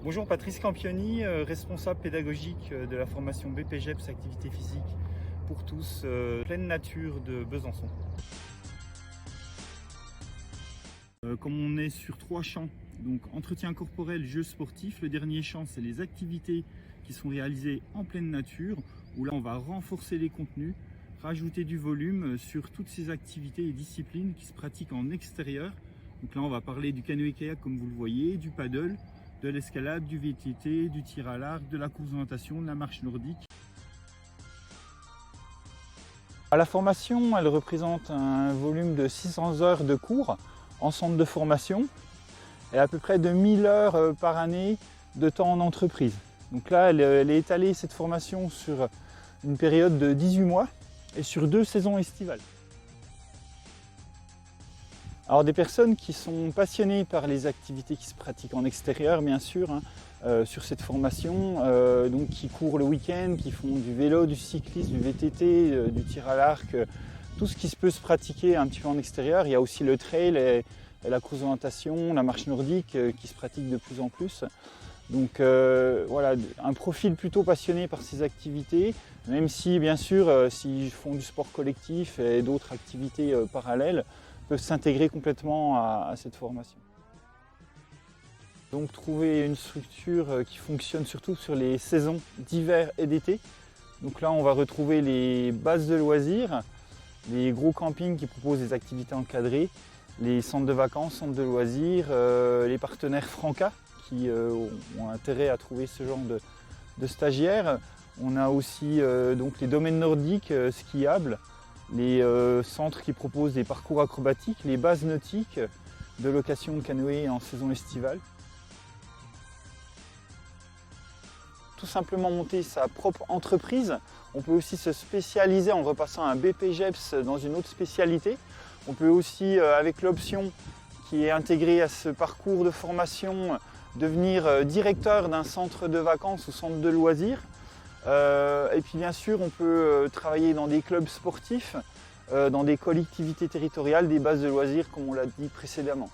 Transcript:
Bonjour, Patrice Campioni, responsable pédagogique de la formation BPGEPS Activité Physique pour tous, pleine nature de Besançon. Comme on est sur 3 champs, donc entretien corporel, jeux sportifs, le dernier champ c'est les activités qui sont réalisées en pleine nature, où là on va renforcer les contenus, rajouter du volume sur toutes ces activités et disciplines qui se pratiquent en extérieur. Donc là on va parler du canoë-kayak comme vous le voyez, du paddle, de l'escalade, du VTT, du tir à l'arc, de la course d'orientation, de la marche nordique. La formation, elle représente un volume de 600 heures de cours en centre de formation et à peu près de 1000 heures par année de temps en entreprise. Donc là, elle est étalée, cette formation, sur une période de 18 mois et sur 2 saisons estivales. Alors des personnes qui sont passionnées par les activités qui se pratiquent en extérieur, bien sûr, sur cette formation, donc qui courent le week-end, qui font du vélo, du cyclisme, du VTT, du tir à l'arc, tout ce qui peut se pratiquer un petit peu en extérieur. Il y a aussi le trail, et la course d'orientation, la marche nordique qui se pratique de plus en plus. Donc voilà, un profil plutôt passionné par ces activités, même si bien sûr, s'ils font du sport collectif et d'autres activités parallèles, peuvent s'intégrer complètement à cette formation. Donc trouver une structure qui fonctionne surtout sur les saisons d'hiver et d'été. Donc là on va retrouver les bases de loisirs, les gros campings qui proposent des activités encadrées, les centres de vacances, centres de loisirs, les partenaires Franca qui ont intérêt à trouver ce genre de stagiaires. On a aussi donc les domaines nordiques skiables, les centres qui proposent des parcours acrobatiques, les bases nautiques de location de canoë en saison estivale. Tout simplement monter sa propre entreprise. On peut aussi se spécialiser en repassant un BPGEPS dans une autre spécialité. On peut aussi, avec l'option qui est intégrée à ce parcours de formation, devenir directeur d'un centre de vacances ou centre de loisirs. Et puis bien sûr, on peut travailler dans des clubs sportifs, dans des collectivités territoriales, des bases de loisirs comme on l'a dit précédemment.